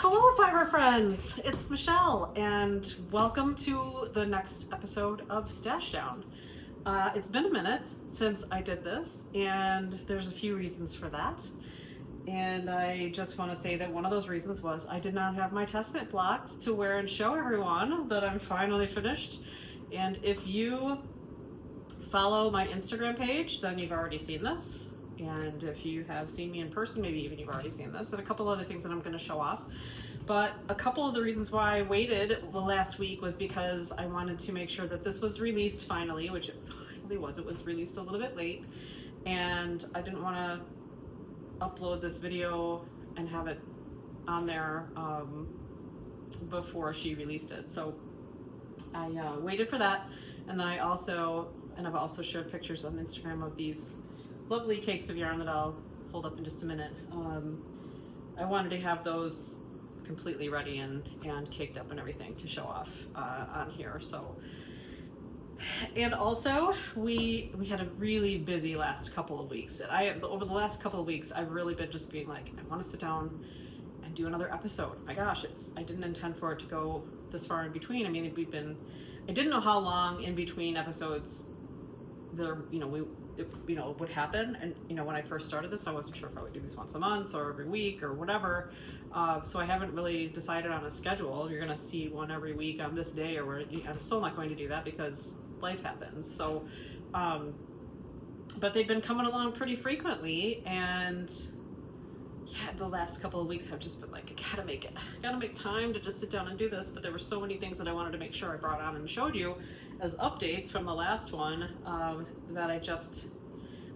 Hello, Fiber Friends! It's Michelle, and welcome to the next episode of Stashdown. It's been a minute since I did this, and there's a few reasons for that. And I just want to say that one of those reasons was I did not have my testament blocked to wear and show everyone that I'm finally finished. And if you follow my Instagram page, then you've already seen this. And if you have seen me in person, maybe even you've already seen this, and a couple other things that I'm going to show off. But a couple of the reasons why I waited the last week was because I wanted to make sure that this was released finally, which it finally was. It was released a little bit late, and I didn't want to upload this video and have it on there before she released it. So I waited for that, and then I've also shared pictures on Instagram of these lovely cakes of yarn that I'll hold up in just a minute. I wanted to have those completely ready and caked up and everything to show off on here. So, and also we had a really busy last couple of weeks. Over the last couple of weeks, I've really been just being like, I want to sit down and do another episode. My gosh, I didn't intend for it to go this far in between. I mean, I didn't know how long in between episodes there, it would happen. And when I first started this, I wasn't sure if I would do this once a month or every week or whatever. So I haven't really decided on a schedule. You're gonna see one every week on this day, or I'm still not going to do that because life happens. So, but they've been coming along pretty frequently, and yeah, the last couple of weeks I've just been like, I gotta make time to just sit down and do this. But there were so many things that I wanted to make sure I brought on and showed you as updates from the last one that I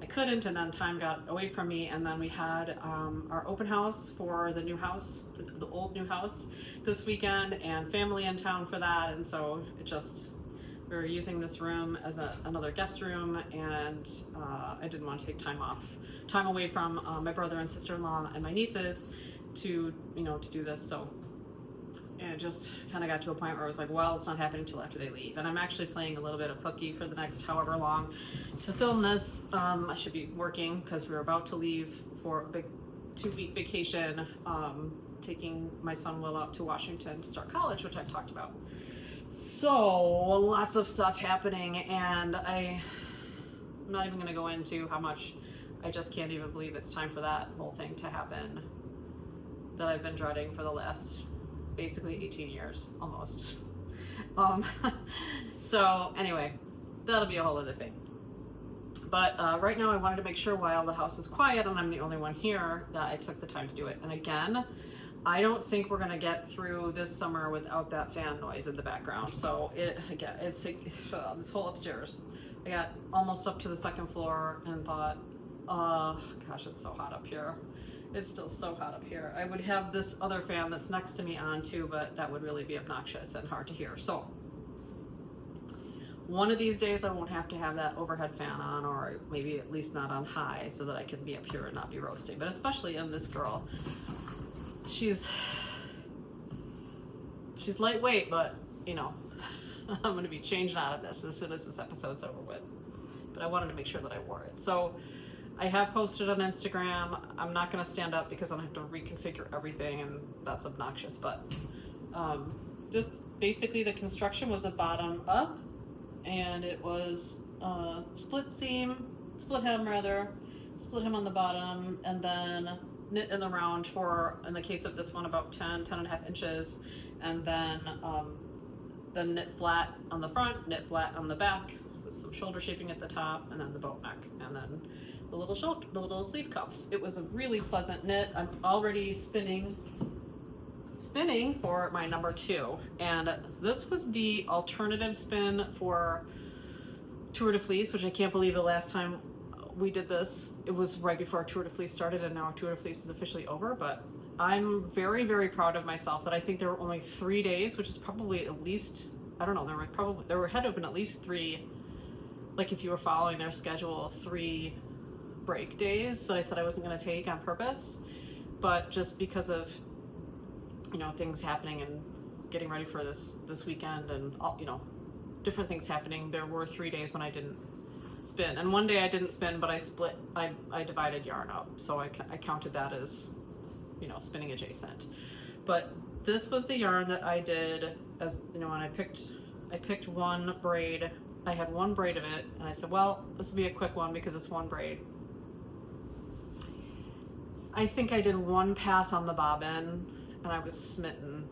couldn't, and then time got away from me. And then we had our open house for the new house, the old new house, this weekend, and family in town for that. And so we were using this room as another guest room, and I didn't want to take time away from my brother and sister-in-law and my nieces to do this. So it just kind of got to a point where I was like, well, it's not happening until after they leave. And I'm actually playing a little bit of hooky for the next however long to film this. I should be working because we're about to leave for a big 2-week vacation, taking my son Will out to Washington to start college, which I've talked about. So lots of stuff happening, and I'm not even going to go into how much. I just can't even believe it's time for that whole thing to happen that I've been dreading for the last basically 18 years almost. So anyway, that'll be a whole other thing. But right now I wanted to make sure while the house is quiet and I'm the only one here that I took the time to do it. And again, I don't think we're gonna get through this summer without that fan noise in the background. So it's this whole upstairs. I got almost up to the second floor and thought, oh gosh, it's so hot up here. It's still so hot up here. I would have this other fan that's next to me on too, but that would really be obnoxious and hard to hear. So one of these days I won't have to have that overhead fan on, or maybe at least not on high, so that I can be up here and not be roasting. But especially in this girl, she's lightweight, but I'm going to be changing out of this as soon as this episode's over with. But I wanted to make sure that I wore it. So I have posted on Instagram. I'm not going to stand up because I'm going to have to reconfigure everything, and that's obnoxious. But just basically the construction was a bottom up, and it was split hem on the bottom, and then knit in the round for, in the case of this one, about 10 and a half inches, and then knit flat on the front, knit flat on the back with some shoulder shaping at the top, and then the boat neck, and then the little sleeve cuffs. It was a really pleasant knit. I'm already spinning for my number 2, and this was the alternative spin for Tour de Fleece, which I can't believe the last time we did this, it was right before Tour de Fleece started, and now Tour de Fleece is officially over. But I'm very, very proud of myself that I think there were only 3 days, which is probably at least, I don't know, there had to have been at least 3, like if you were following their schedule, 3 break days that I said I wasn't going to take on purpose. But just because of things happening and getting ready for this weekend and all, different things happening, there were 3 days when I didn't spin, and one day I didn't spin, but I divided yarn up, so I counted that as spinning adjacent. But this was the yarn that I did, as you know, when I picked one braid. I had one braid of it, and I said, well, this will be a quick one because it's one braid. I think I did one pass on the bobbin, and I was smitten.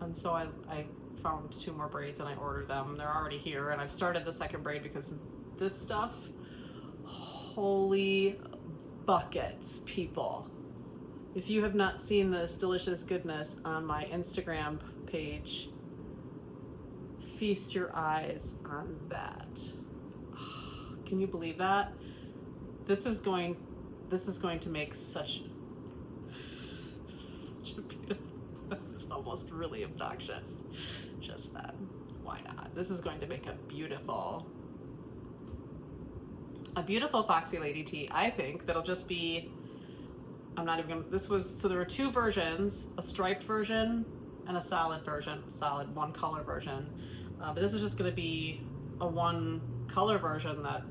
And so I found 2 more braids, and I ordered them. They're already here, and I've started the second braid because this stuff, holy buckets, people. If you have not seen this delicious goodness on my Instagram page, feast your eyes on that. Can you believe that? This is going to make such a beautiful, it's almost really obnoxious. Just that. Why not? This is going to make a beautiful Foxy Lady Tee. I think that'll just be, I'm not even gonna, so there were 2 versions, a striped version and a solid version, one color version. But this is just gonna be a 1 color version that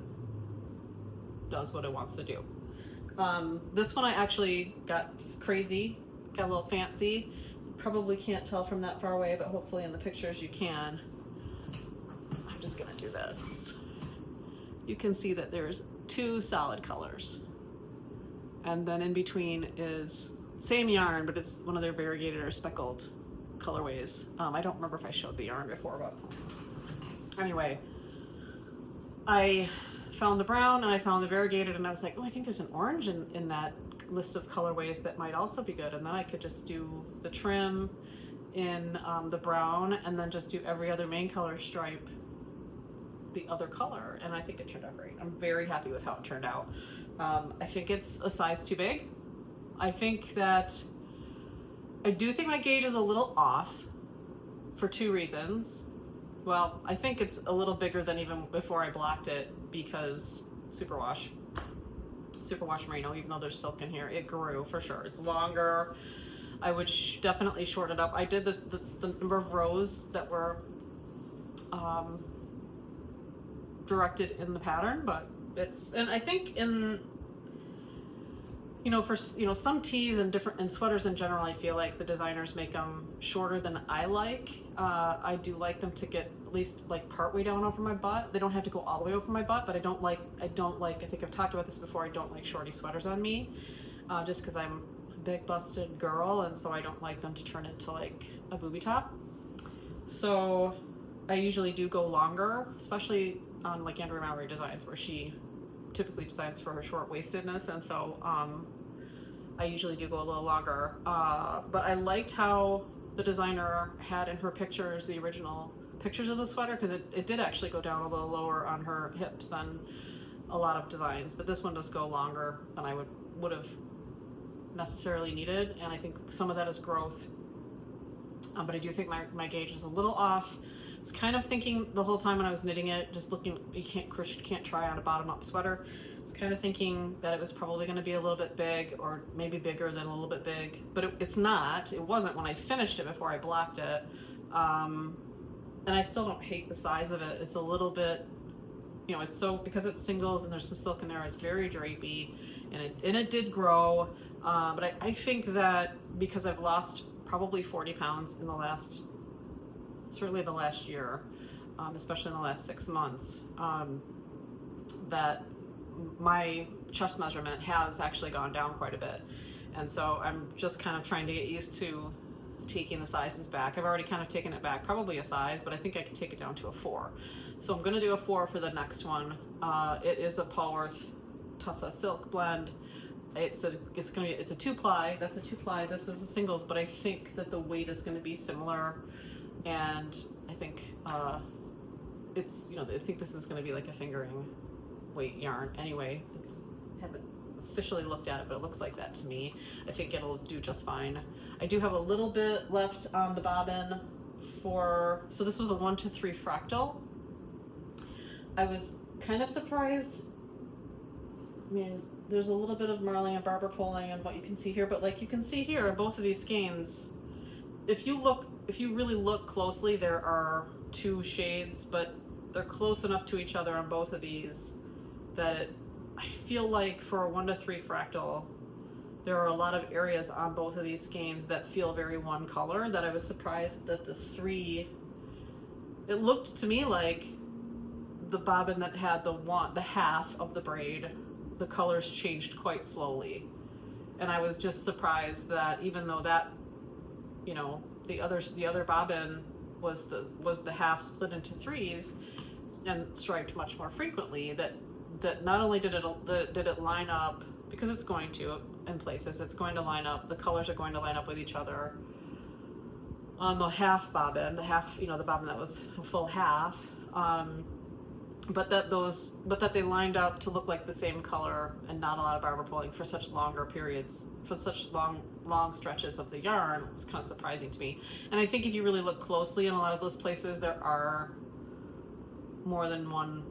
does what it wants to do. This one I actually got crazy, got a little fancy. Probably can't tell from that far away, but hopefully in the pictures you can. I'm just gonna do this. You can see that there's 2 solid colors. And then in between is same yarn, but it's one of their variegated or speckled colorways. I don't remember if I showed the yarn before, but anyway, I found the brown and I found the variegated, and I was like, oh, I think there's an orange in that list of colorways that might also be good. And then I could just do the trim in the brown, and then just do every other main color stripe the other color, and I think it turned out great. I'm very happy with how it turned out. I think it's a size too big. I do think my gauge is a little off for 2 reasons. Well, I think it's a little bigger than even before I blocked it, because superwash merino, even though there's silk in here, it grew for sure. It's longer. I would definitely shorten it up. I did this, the number of rows that were directed in the pattern, but and I think in, for some tees and and sweaters in general, I feel like the designers make them shorter than I like. I do like them to get at least like partway down over my butt. They don't have to go all the way over my butt, but I don't like, I think I've talked about this before, I don't like shorty sweaters on me, just because I'm a big busted girl, and so I don't like them to turn into like a booby top. So I usually do go longer, especially on like Andrea Mallory designs, where she typically designs for her short-waistedness, and so I usually do go a little longer. But I liked how the designer had in her pictures, the original pictures of the sweater, because it did actually go down a little lower on her hips than a lot of designs, but this one does go longer than I would have necessarily needed, and I think some of that is growth. But I do think my gauge is a little off. I was kind of thinking the whole time when I was knitting it, just looking, you can't try on a bottom-up sweater. I was kind of thinking that it was probably going to be a little bit big, or maybe bigger than a little bit big, but it's not. It wasn't when I finished it before I blocked it. And I still don't hate the size of it. It's a little bit, it's so, because it's singles and there's some silk in there, it's very drapey, and it did grow. But I think that because I've lost probably 40 pounds in certainly the last year, especially in the last 6 months, that my chest measurement has actually gone down quite a bit. And so I'm just kind of trying to get used to taking the sizes back. I've already kind of taken it back probably a size, but I think I can take it down to a 4. So I'm gonna do a 4 for the next one. It is a Paulworth Tussa silk blend. It's a 2-ply. That's a 2-ply. This is a singles, but I think that the weight is going to be similar, and I think I think this is going to be like a fingering weight yarn. Anyway, I haven't officially looked at it, but it looks like that to me. I think it'll do just fine. I do have a little bit left on the bobbin so this was a 1-to-3 fractal. I was kind of surprised. I mean, there's a little bit of marling and barber pulling and what you can see here, but like you can see here, both of these skeins, if you really look closely, there are 2 shades, but they're close enough to each other on both of these that I feel like for a 1-to-3 fractal, there are a lot of areas on both of these skeins that feel very one color, that I was surprised that the three, it looked to me like the bobbin that had the half of the braid, the colors changed quite slowly. And I was just surprised that even though that, you know, the other bobbin was the half split into threes and striped much more frequently, that not only did it line up, because it's going to, in places, it's going to line up, the colors are going to line up with each other on the half bobbin, the bobbin that was a full half, but that they lined up to look like the same color and not a lot of barber pulling for such longer periods, for such long stretches of the yarn, was kind of surprising to me. And I think if you really look closely in a lot of those places, there are more than one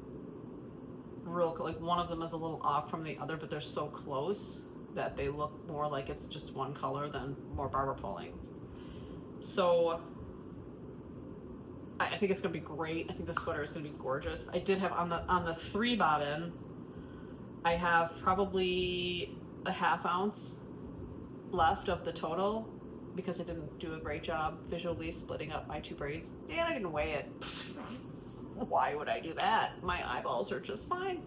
like one of them is a little off from the other, but they're so close that they look more like it's just one color than more barber pulling. So I think it's gonna be great. I think the sweater is gonna be gorgeous. I did have on the 3 bobbin, I have probably a ½ ounce left of the total, because I didn't do a great job visually splitting up my 2 braids, and I didn't weigh it. Why would I do that? My eyeballs are just fine.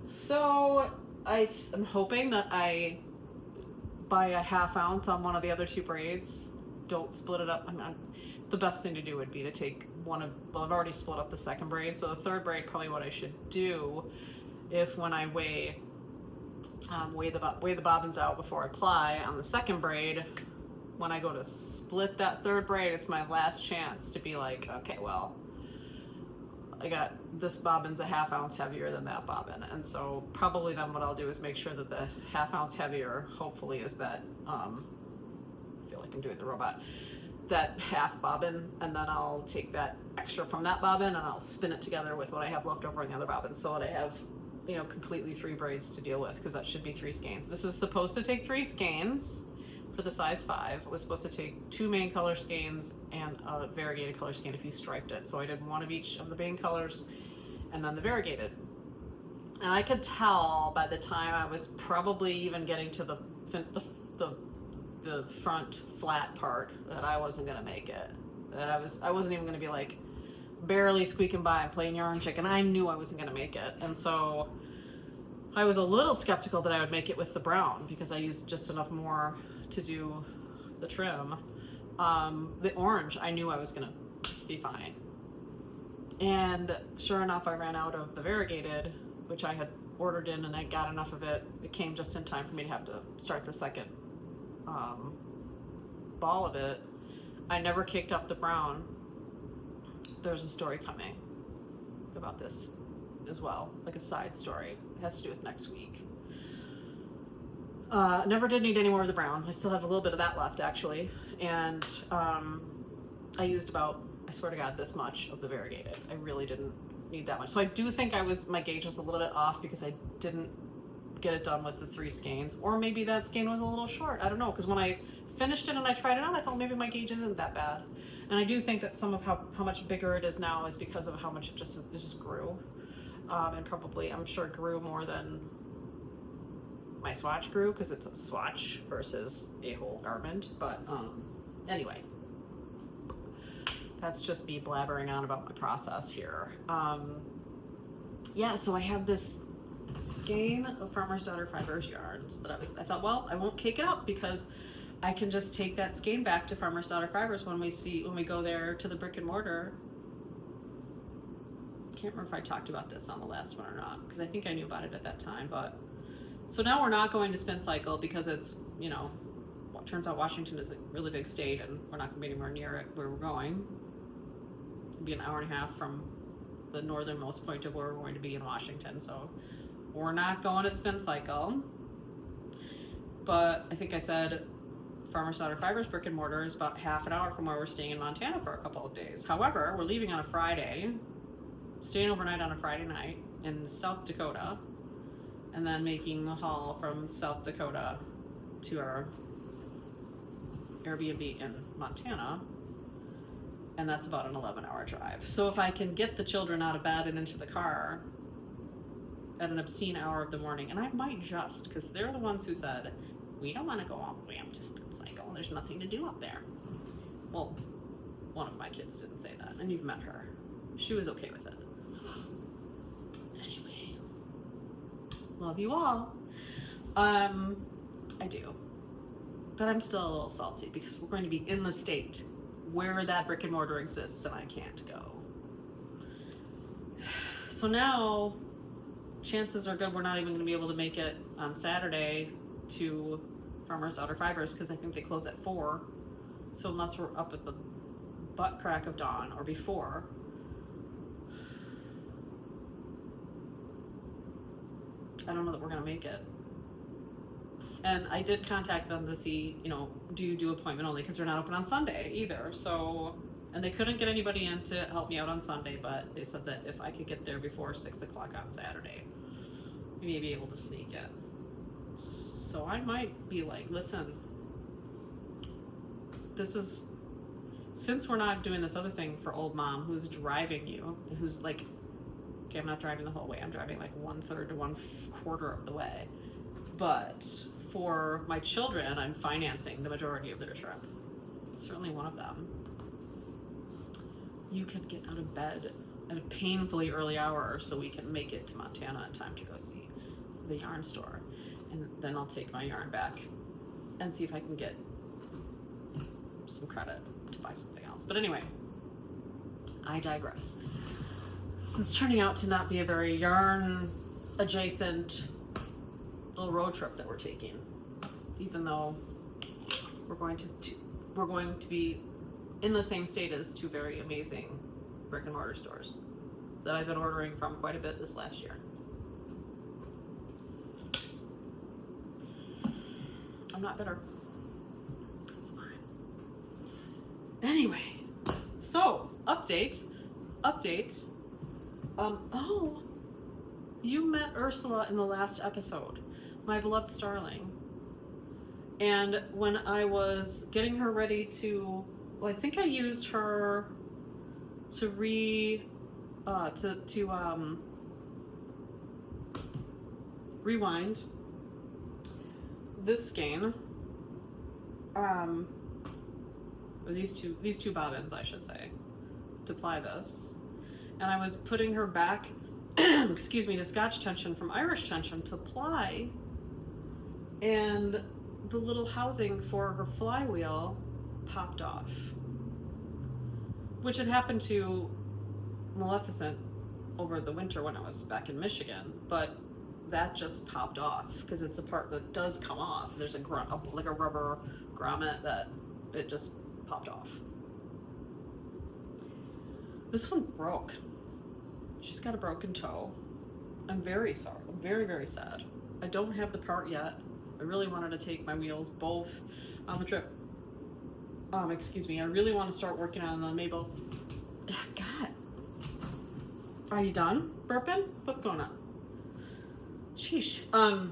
So I'm hoping that I buy a ½ ounce on one of the other 2 braids. Don't split it up. I mean, the best thing to do would be to take well, I've already split up the 2nd braid, so the 3rd braid, probably what I should do, if when I weigh the bobbins out before I ply on the 2nd braid, when I go to split that 3rd braid, it's my last chance to be like, okay, well, I got this bobbin's a ½ ounce heavier than that bobbin, and so probably then what I'll do is make sure that the ½ ounce heavier, hopefully, is that I feel like I'm doing the robot, that half bobbin, and then I'll take that extra from that bobbin and I'll spin it together with what I have left over in the other bobbin, so that I have, you know, completely 3 braids to deal with, because that should be 3 skeins. This is supposed to take 3 skeins for the size 5. It was supposed to take 2 main color skeins and a variegated color skein if you striped it. So I did 1 of each of the main colors and then the variegated. And I could tell by the time I was probably even getting to the front flat part that I wasn't gonna make it. That I wasn't even gonna be like barely squeaking by and playing yarn chicken. I knew I wasn't gonna make it, and so I was a little skeptical that I would make it with the brown, because I used just enough more to do the trim. The orange, I knew I was gonna be fine. And sure enough, I ran out of the variegated, which I had ordered in, and I got enough of it. It came just in time for me to have to start the 2nd ball of it. I never kicked up the brown. There's a story coming about this as well, like a side story. It has to do with next week. Never did need any more of the brown. I still have a little bit of that left, actually. And I used about, I swear to God, this much of the variegated. I really didn't need that much. So I do think my gauge was a little bit off, because I didn't get it done with the 3 skeins. Or maybe that skein was a little short. I don't know, because when I finished it and I tried it on, I thought maybe my gauge isn't that bad. And I do think that some of how much bigger it is now is because of how much it just grew. And probably, I'm sure, grew more than my swatch grew, because it's a swatch versus a whole garment. But anyway, that's just me blabbering on about my process here. Yeah, so I have this skein of Farmer's Daughter Fibers yarns that I thought, well, I won't cake it up, because I can just take that skein back to Farmer's Daughter Fibers when we go there to the brick and mortar. Can't remember if I talked about this on the last one or not, because I think I knew about it at that time. But so now we're not going to Spin Cycle, because it's, you know, it turns out Washington is a really big state, and we're not going to be anywhere near it where we're going. It'll be an hour and a half from the northernmost point of where we're going to be in Washington, so we're not going to Spin Cycle. But I think I said Farmer's Daughter Fibers brick and mortar is about ½ an hour from where we're staying in Montana for a couple of days. However, we're leaving on a Friday, staying overnight on a Friday night in South Dakota, and then making a haul from South Dakota to our Airbnb in Montana, and that's about an 11-hour drive. So if I can get the children out of bed and into the car at an obscene hour of the morning, and I might just, because they're the ones who said, we don't want to go all the way up to Spin Cycle. There's nothing to do up there. Well, one of my kids didn't say that, and you've met her. She was okay with it. Anyway, love you all. I do. But I'm still a little salty because we're going to be in the state where that brick and mortar exists and I can't go. So now, chances are good we're not even going to be able to make it on Saturday to Farmer's Daughter Fibers because I think they close at 4. So unless we're up at the butt crack of dawn or before, I don't know that we're going to make it. And I did contact them to see, you know, do you do appointment only? Because they're not open on Sunday either. So, and they couldn't get anybody in to help me out on Sunday, but they said that if I could get there before 6 o'clock on Saturday, we may be able to sneak in. So I might be like, listen, this is, since we're not doing this other thing for old mom who's driving you, who's like, okay, I'm not driving the whole way, I'm driving like 1/3 to 1/4 of the way. But for my children, I'm financing the majority of their trip. Certainly one of them. You can get out of bed at a painfully early hour so we can make it to Montana in time to go see the yarn store. And then I'll take my yarn back and see if I can get some credit to buy something else. But anyway, I digress. It's turning out to not be a very yarn adjacent little road trip that we're taking, even though we're going to be in the same state as 2 very amazing brick and mortar stores that I've been ordering from quite a bit this last year. I'm not bitter. It's fine. Anyway, so update. Oh, you met Ursula in the last episode, my beloved starling. And when I was getting her ready to, well, I think I used her to rewind this skein, or these two bobbins, I should say, to ply this. And I was putting her back, excuse me, to Scotch tension from Irish tension to ply, and the little housing for her flywheel popped off, which had happened to Maleficent over the winter when I was back in Michigan, but that just popped off because it's a part that does come off. There's like a rubber grommet that it just popped off. This one broke. She's got a broken toe. I'm very sorry. I'm very, very sad. I don't have the part yet. I really wanted to take my wheels both on the trip. Excuse me. I really want to start working on the Mabel. God. Are you done burping? What's going on? Sheesh. I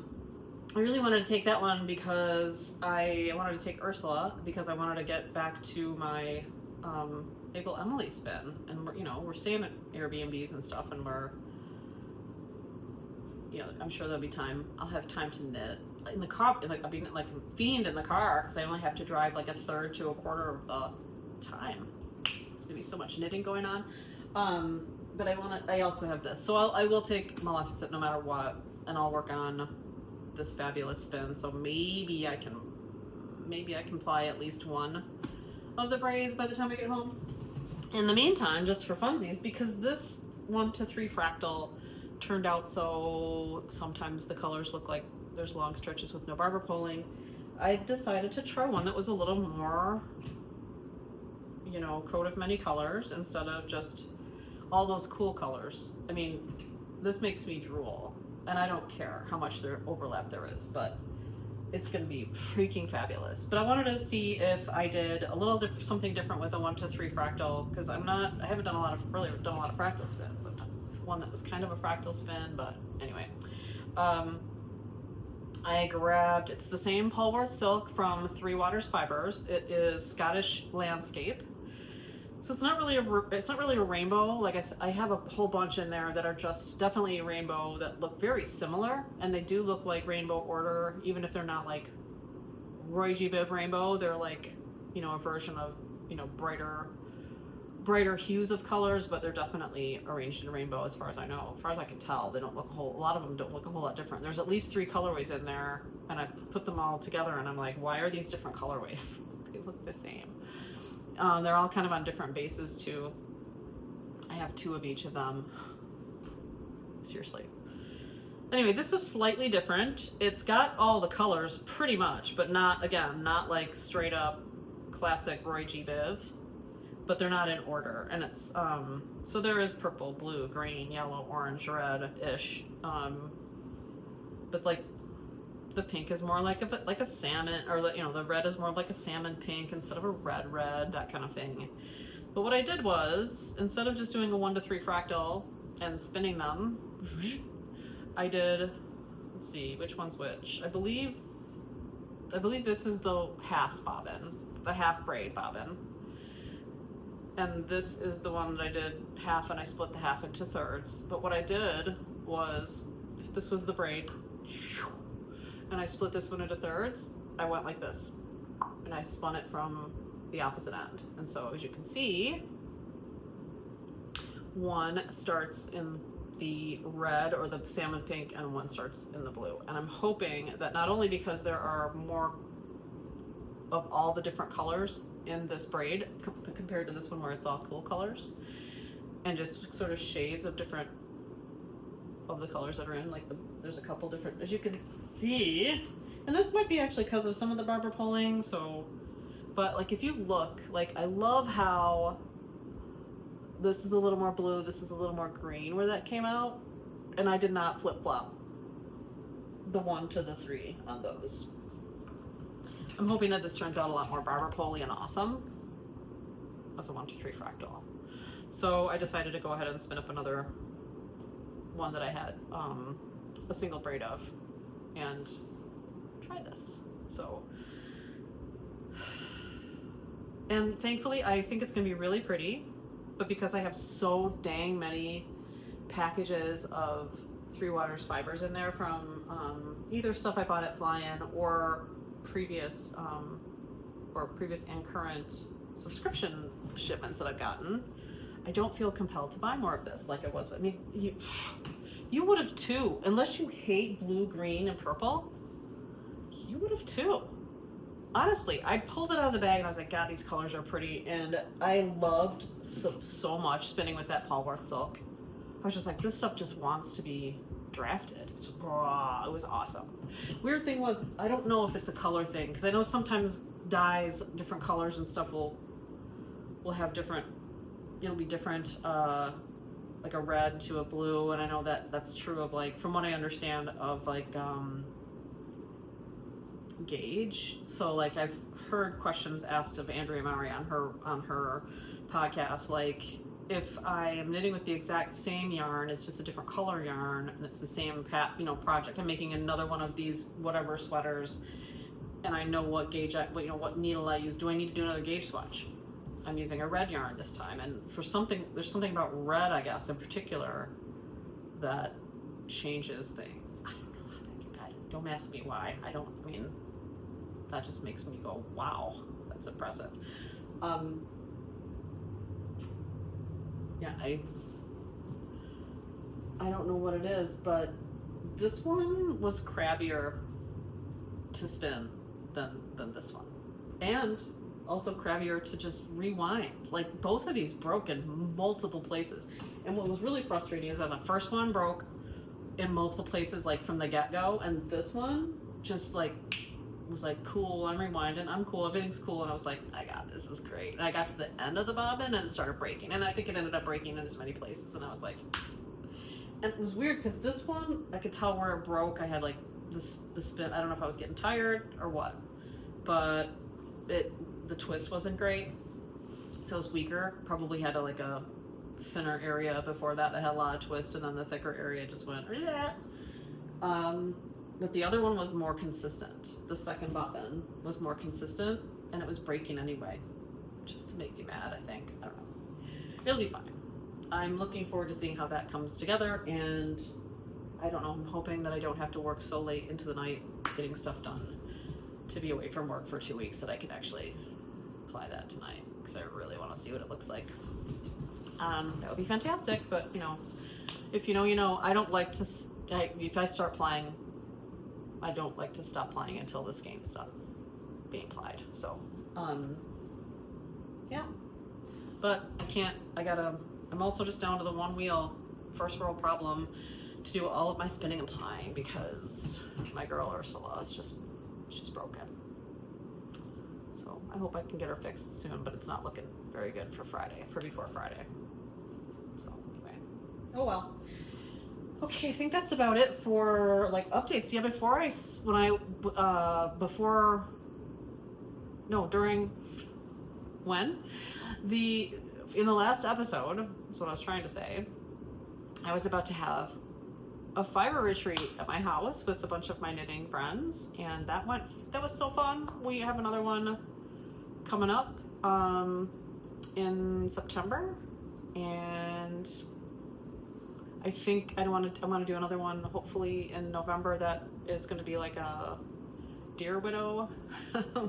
really wanted to take that one because I wanted to take Ursula because I wanted to get back to my Mabel Emily spin, and we're staying at Airbnbs and stuff, and I'm sure there'll be time. I'll have time to knit in the car. Like I'll be like a fiend in the car because I only have to drive like 1/3 to 1/4 of the time. It's gonna be so much knitting going on. But I also have this, so I will take Maleficent no matter what, and I'll work on this fabulous spin. So maybe I can ply at least one of the braids by the time I get home. In the meantime, just for funsies, because this 1 to 3 fractal turned out so sometimes the colors look like there's long stretches with no barber pulling, I decided to try one that was a little more, coat of many colors instead of just all those cool colors. I mean, this makes me drool, and I don't care how much overlap there is, but it's going to be freaking fabulous. But I wanted to see if I did a little something different with a 1 to 3 fractal, because I haven't done a lot of fractal spins. I've done one that was kind of a fractal spin, but anyway. I grabbed, it's the same Polworth silk from Three Waters Fibers. It is Scottish Landscape. So it's not really a rainbow. Like I have a whole bunch in there that are just definitely a rainbow that look very similar, and they do look like rainbow order, even if they're not like Roy G. Biv Rainbow. They're like, you know, a version of, you know, brighter hues of colors, but they're definitely arranged in rainbow as far as I know. As far as I can tell, they don't look a lot of them don't look a whole lot different. There's at least 3 colorways in there, and I put them all together and I'm like, why are these different colorways? They look the same. They're all kind of on different bases too. I have 2 of each of them. Seriously. Anyway, this was slightly different. It's got all the colors pretty much, but not, again, not like straight up classic Roy G. Biv, but they're not in order. And it's, so there is purple, blue, green, yellow, orange, red-ish. But like the pink is more like a salmon, or you know, the red is more like a salmon pink instead of a red, that kind of thing. But what I did was, instead of just doing a 1 to 3 fractal and spinning them, I did, let's see, which one's which? I believe this is the half bobbin, the half braid bobbin. And this is the one that I did half, and I split the half into thirds. But what I did was, if this was the braid, and I split this one into thirds, I went like this. And I spun it from the opposite end. And so as you can see, one starts in the red or the salmon pink and one starts in the blue. And I'm hoping that not only because there are more of all the different colors in this braid compared to this one where it's all cool colors and just sort of shades of different of the colors that are in, like there's a couple different, as you can see, and this might be actually because of some of the barber pulling, so, but like if you look, like I love how this is a little more blue, this is a little more green where that came out, and I did not flip-flop the 1 to the 3 on those. I'm hoping that this turns out a lot more barber pole-y and awesome. That's a 1 to 3 fractal. So I decided to go ahead and spin up another one that I had a single braid of and try this. So, and thankfully I think it's gonna be really pretty, but because I have so dang many packages of Three Waters fibers in there from either stuff I bought at Fly-In or previous and current subscription shipments that I've gotten, I don't feel compelled to buy more of this like I was. I mean, you would have too, unless you hate blue, green, and purple. You would have too. Honestly, I pulled it out of the bag and I was like, God, these colors are pretty, and I loved so much spinning with that Paulworth silk. I was just like, this stuff just wants to be drafted. It was awesome. Weird thing was, I don't know if it's a color thing, because I know sometimes dyes, different colors and stuff will have different, it'll be different, like a red to a blue, and I know that that's true of, like, from what I understand of, like, gauge. So like I've heard questions asked of Andrea Maury on her podcast, like, if I am knitting with the exact same yarn, it's just a different color yarn, and it's the same project. I'm making another one of these whatever sweaters, and I know what gauge what needle I use. Do I need to do another gauge swatch? I'm using a red yarn this time, and there's something about red, I guess, in particular, that changes things. I don't know how that, don't ask me why. I mean, that just makes me go, wow, that's impressive. Yeah, I don't know what it is, but this one was crabbier to spin than this one. And also crabbier to just rewind. Like, both of these broke in multiple places. And what was really frustrating is that the first one broke in multiple places, like from the get-go, and this one just like was like, cool, I'm rewinding, I'm cool, everything's cool, and I was like, I got this is great. And I got to the end of the bobbin and it started breaking, and I think it ended up breaking in as many places, and I was like, and it was weird because this one I could tell where it broke. I had like the spin, I don't know if I was getting tired or what, but the twist wasn't great, so it was weaker. Probably had a thinner area before that had a lot of twist, and then the thicker area just went but the other one was more consistent. The second bobbin was more consistent, and it was breaking anyway, just to make me mad, I think. I don't know. It'll be fine. I'm looking forward to seeing how that comes together, and I don't know, I'm hoping that I don't have to work so late into the night getting stuff done. to be away from work for 2 weeks that I can actually apply that tonight, because I really want to see what it looks like. That would be fantastic, but you know, if you know, you know. I don't like to, if I start playing, I don't like to stop playing until this game is done being played. So, yeah. But I can't, I'm also just down to the one wheel, first world problem, to do all of my spinning and plying, because my girl Ursula is she's broken. So I hope I can get her fixed soon, but it's not looking very good for before Friday. So anyway, oh well. Okay, I think that's about it for like updates. Yeah, in the last episode, that's what I was trying to say, I was about to have a fiber retreat at my house with a bunch of my knitting friends, and that was so fun. We have another one coming up in September, and I think I want to do another one hopefully in November that is going to be like a deer widow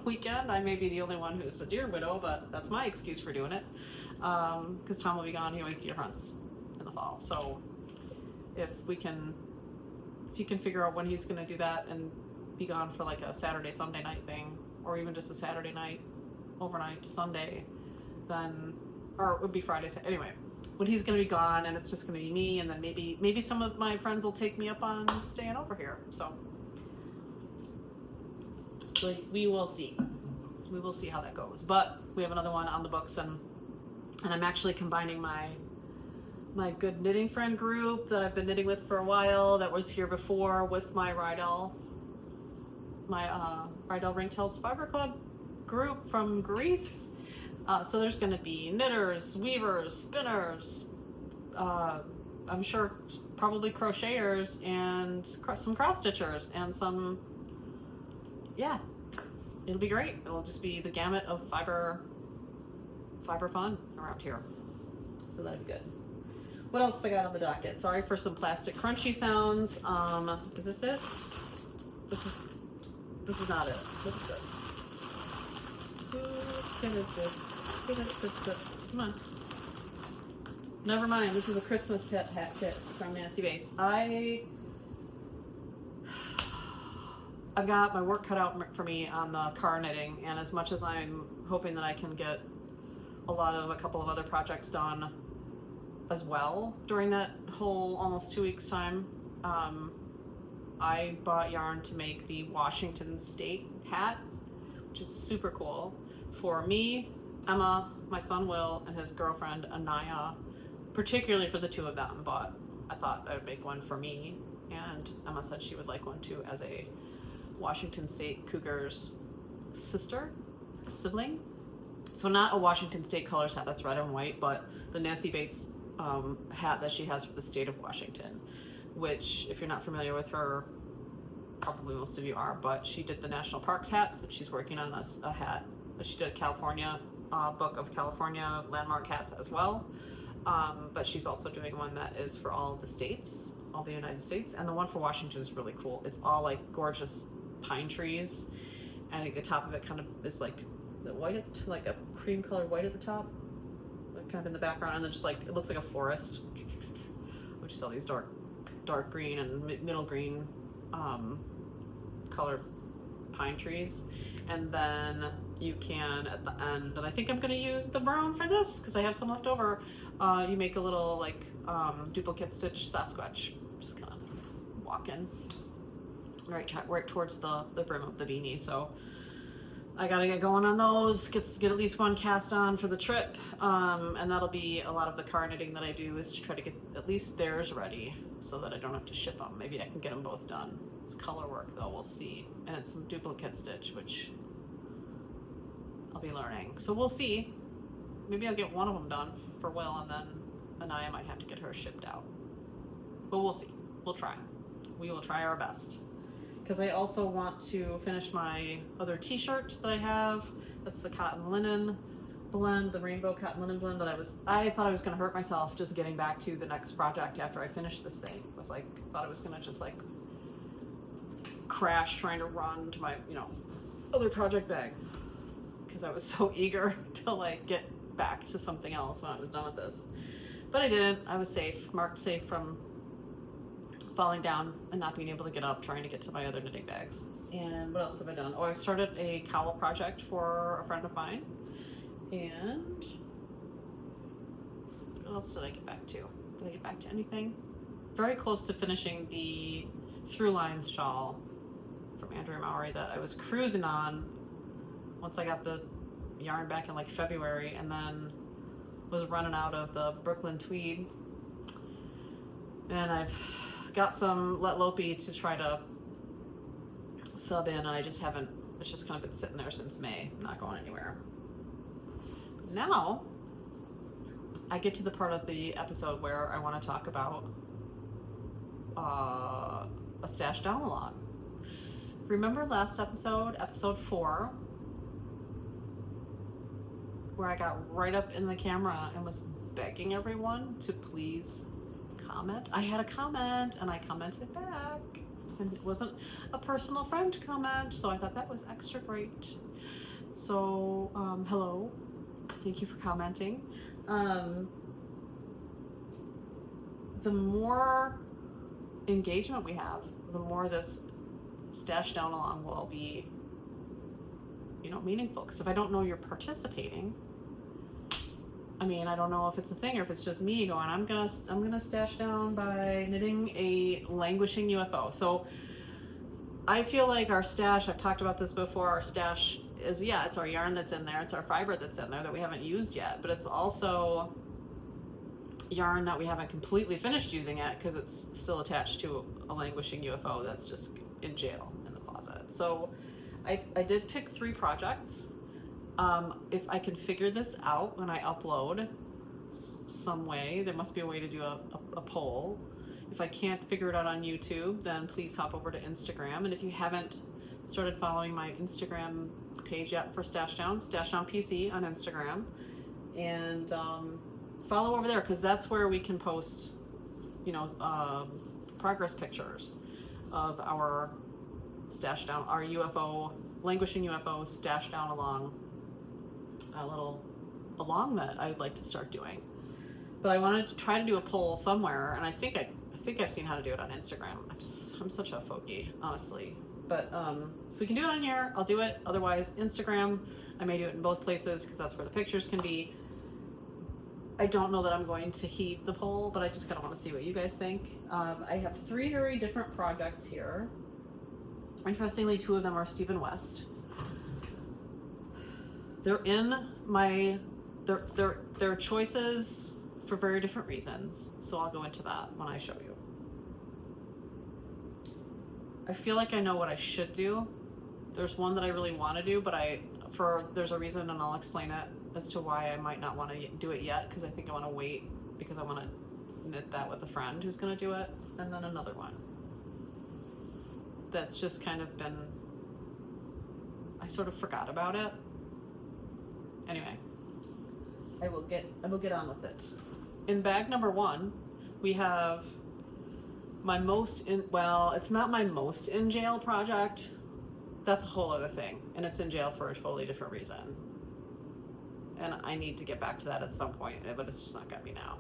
weekend. I may be the only one who's a deer widow, but that's my excuse for doing it, because Tom will be gone. He always deer hunts in the fall, so if you can figure out when he's going to do that and be gone for like a Saturday Sunday night thing, or even just a Saturday night overnight to Sunday, then, or it would be Friday. Anyway, when he's going to be gone and it's just going to be me, and then maybe some of my friends will take me up on staying over here. So we will see. We will see how that goes. But we have another one on the books, and I'm actually combining my good knitting friend group that I've been knitting with for a while, that was here before, with my Rydell Ringtails Fiber Club group from Greece. So there's going to be knitters, weavers, spinners, I'm sure probably crocheters, and some cross stitchers, and some, yeah, it'll be great. It'll just be the gamut of fiber fun around here. So that'd be good. What else have I got on the docket? Sorry for some plastic crunchy sounds. Is this it? This is not it. What is this? What is this? Come on. Never mind. This is a Christmas hat kit from Nancy Bates. I've got my work cut out for me on the car knitting, and as much as I'm hoping that I can get a couple of other projects done as well during that whole almost 2 weeks time, I bought yarn to make the Washington State hat, which is super cool, for me, Emma, my son Will, and his girlfriend Anaya, particularly for the two of them. But I thought I would make one for me, and Emma said she would like one too, as a Washington State Cougars sibling. So not a Washington State colors hat that's red and white, but the Nancy Bates hat that she has for the state of Washington, which, if you're not familiar with her, probably most of you are, but she did the national parks hats, and she's working on a hat. She did a California book of California landmark hats as well, but she's also doing one that is for all the states, all the United States, and the one for Washington is really cool. It's all like gorgeous pine trees, and at the top of it kind of is like the white, like a cream colored white at the top, like kind of in the background, and then just like it looks like a forest, which is all these dark green and middle green colored pine trees. And then you can, at the end, and I think I'm going to use the brown for this because I have some left over, you make a little like duplicate stitch Sasquatch, just kind of walking right towards the brim of the beanie. So I gotta get going on those, get at least one cast on for the trip, and that'll be a lot of the car knitting that I do, is to try to get at least theirs ready so that I don't have to ship them. Maybe I can get them both done. It's color work though, we'll see. And it's some duplicate stitch, which I'll be learning. So we'll see. Maybe I'll get one of them done for Will, and then Anaya might have to get her shipped out. But we'll see. We'll try. We will try our best. Because I also want to finish my other t-shirt that I have. That's the cotton linen blend, the rainbow cotton linen blend that I thought I was gonna hurt myself just getting back to the next project after I finished this thing. I was like, thought I was gonna just like crash trying to run to my, other project bag because I was so eager to like get back to something else when I was done with this. But I didn't. I was safe, marked safe from falling down and not being able to get up, trying to get to my other knitting bags. And what else have I done? Oh, I started a cowl project for a friend of mine. And what else did I get back to? Did I get back to anything? Very close to finishing the Through Lines shawl from Andrea Mowry that I was cruising on once I got the yarn back in like February, and then was running out of the Brooklyn tweed. And I've got some Let Lopey to try to sub in, and I just haven't, it's just kind of been sitting there since May, not going anywhere. Now I get to the part of the episode where I want to talk about a Stashdown-A-Long. Remember last episode, episode 4, where I got right up in the camera and was begging everyone to please comment? I had a comment and I commented back, and it wasn't a personal friend comment, so I thought that was extra great. So hello, thank you for commenting. The more engagement we have, the more this Stashdown-A-Long will be, you know, meaningful. Because if I don't know you're participating, I mean, I don't know if it's a thing or if it's just me going, I'm gonna stash down by knitting a languishing UFO. So I feel like our stash, I've talked about this before, our stash is, yeah, it's our yarn that's in there, it's our fiber that's in there that we haven't used yet, but it's also yarn that we haven't completely finished using yet because it's still attached to a languishing UFO that's just in jail in the closet. So I did pick 3 projects. If I can figure this out when I upload some way, there must be a way to do a poll. If I can't figure it out on YouTube, then please hop over to Instagram. And if you haven't started following my Instagram page yet for Stashdown PC on Instagram, and follow over there, because that's where we can post, you know, progress pictures of our Stashdown, our UFO, languishing UFO Stashdown-A-Long, a little along that I'd like to start doing. But I wanted to try to do a poll somewhere, and I think I've seen how to do it on Instagram. I'm such a fogey, honestly. But if we can do it on here, I'll do it. Otherwise, Instagram, I may do it in both places because that's where the pictures can be. I don't know that I'm going to heat the poll, but I just kind of want to see what you guys think. I have 3 very different projects here. Interestingly, 2 of them are Stephen West. They're in my, they're choices for very different reasons, so I'll go into that when I show you. I feel like I know what I should do. There's one that I really want to do, but there's a reason, and I'll explain it as to why I might not want to do it yet, because I think I want to wait, because I want to knit that with a friend who's going to do it, and then another one that's just kind of been, I sort of forgot about it. Anyway, I will get on with it. In bag number 1, we have my most in, well, it's not my most in jail project. That's a whole other thing, and it's in jail for a totally different reason. And I need to get back to that at some point, but it's just not gonna be now.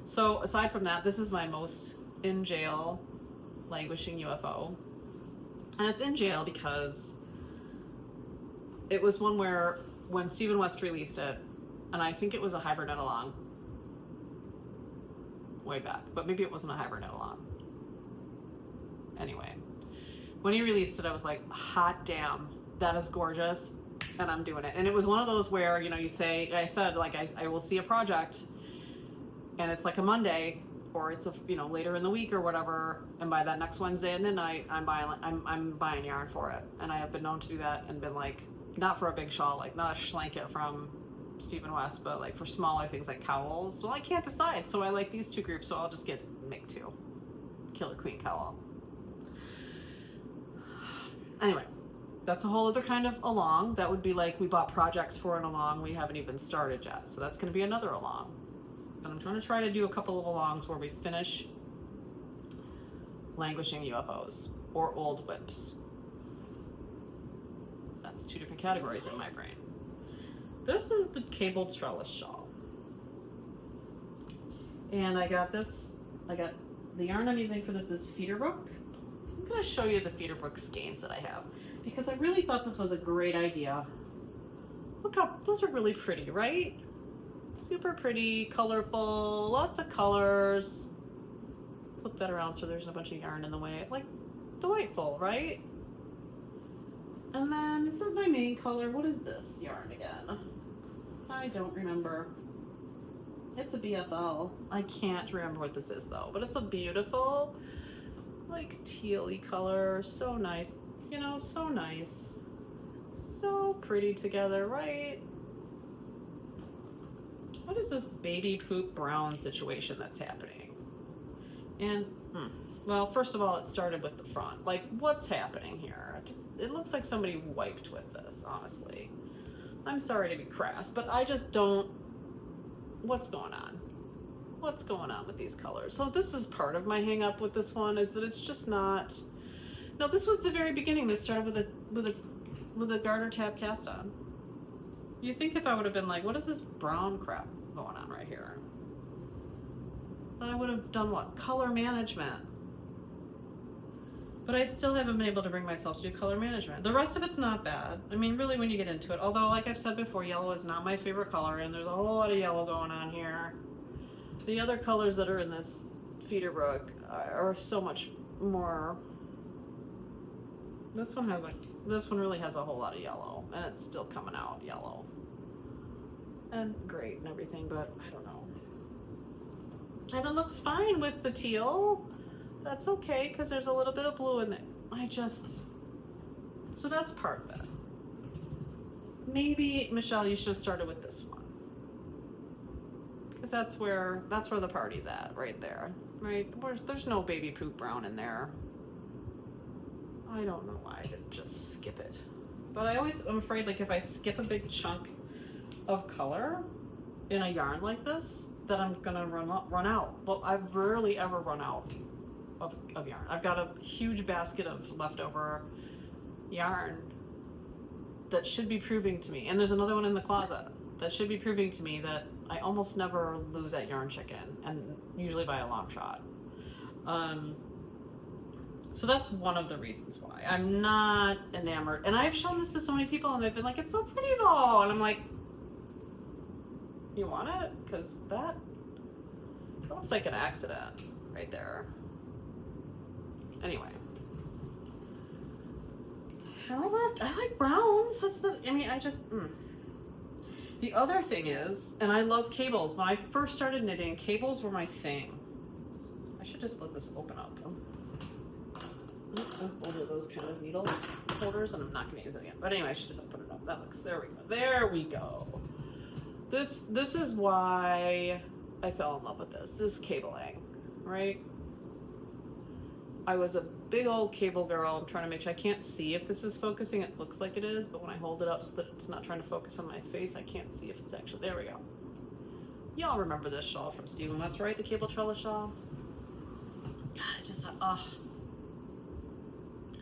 So aside from that, this is my most in jail languishing UFO. And it's in jail because it was one where when Stephen West released it, and I think it was a hybrid knit-along way back, but maybe it wasn't a hybrid knit-along. Anyway, when he released it, I was like, hot damn, that is gorgeous. And I'm doing it. And it was one of those where, you know, you say, I said, like, I will see a project and it's like a Monday, or it's a, you know, later in the week or whatever, and by that next Wednesday at midnight, I'm buying yarn for it. And I have been known to do that and been like, not for a big shawl, like not a schlanket from Stephen West, but like for smaller things like cowls. Well, I can't decide, so I like these 2 groups, so I'll just make 2. Killer Queen cowl. Anyway, that's a whole other kind of along. That would be like, we bought projects for an along we haven't even started yet. So that's going to be another along. And I'm trying to try to do a couple of alongs where we finish languishing UFOs or old whips. It's two different categories in my brain. This is the cable trellis shawl. And I got this, the yarn I'm using for this is Feederbrook. I'm gonna show you the Feederbrook skeins that I have because I really thought this was a great idea. Look how, those are really pretty, right? Super pretty, colorful, lots of colors. Flip that around so there's a bunch of yarn in the way. Like, delightful, right? And then this is my main color. What is this yarn again? I don't remember. It's a BFL. I can't remember what this is though, but it's a beautiful, like tealy color. So nice, you know, so nice. So pretty together, right? What is this baby poop brown situation that's happening? And, well, first of all, it started with the front. Like, what's happening here? It looks like somebody wiped with this, honestly. I'm sorry to be crass, but I just don't, what's going on? What's going on with these colors? So this is part of my hang up with this one, is that it's just not, no, this was the very beginning. This started with a garter tab cast on. You think if I would have been like, what is this brown crap going on right here? Then I would have done what? Color management. But I still haven't been able to bring myself to do color management. The rest of it's not bad. I mean, really, when you get into it, although like I've said before, yellow is not my favorite color, and there's a whole lot of yellow going on here. The other colors that are in this Feederbrook are so much more. This one really has a whole lot of yellow, and it's still coming out yellow. And great and everything, but I don't know. And it looks fine with the teal. That's okay, because there's a little bit of blue in it. So that's part of it. Maybe, Michelle, you should have started with this one. Because that's where the party's at, right there. Right? There's no baby poop brown in there. I don't know why I didn't just skip it. But I'm afraid, like, if I skip a big chunk of color in a yarn like this, that I'm gonna run out. Well, I've rarely ever run out of yarn. I've got a huge basket of leftover yarn that should be proving to me, and there's another one in the closet that should be proving to me that I almost never lose at Yarn Chicken, and usually by a long shot. So that's one of the reasons why I'm not enamored. And I've shown this to so many people, and they've been like, "It's so pretty though," and I'm like, "You want it?" Because that looks like an accident right there. Anyway, I like browns. That's not, I mean, The other thing is, and I love cables. When I first started knitting, cables were my thing. I should just let this open up. Over those kind of needle holders, and I'm not going to use it again. But anyway, I should just open it up. That looks, there we go. There we go. This is why I fell in love with this cabling, right? I was a big old cable girl. I'm trying to make sure, I can't see if this is focusing. It looks like it is, but when I hold it up so that it's not trying to focus on my face, I can't see if it's actually, there we go. Y'all remember this shawl from Stephen West, right? The cable trellis shawl. God, I just, I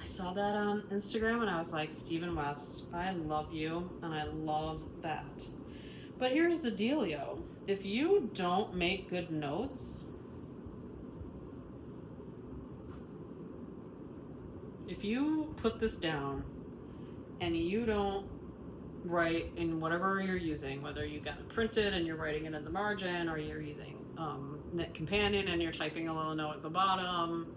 saw that on Instagram and I was like, Stephen West, I love you and I love that. But here's the dealio. If you don't make good notes, if you put this down and you don't write in whatever you're using, whether you got it printed and you're writing it in the margin, or you're using Knit Companion and you're typing a little note at the bottom,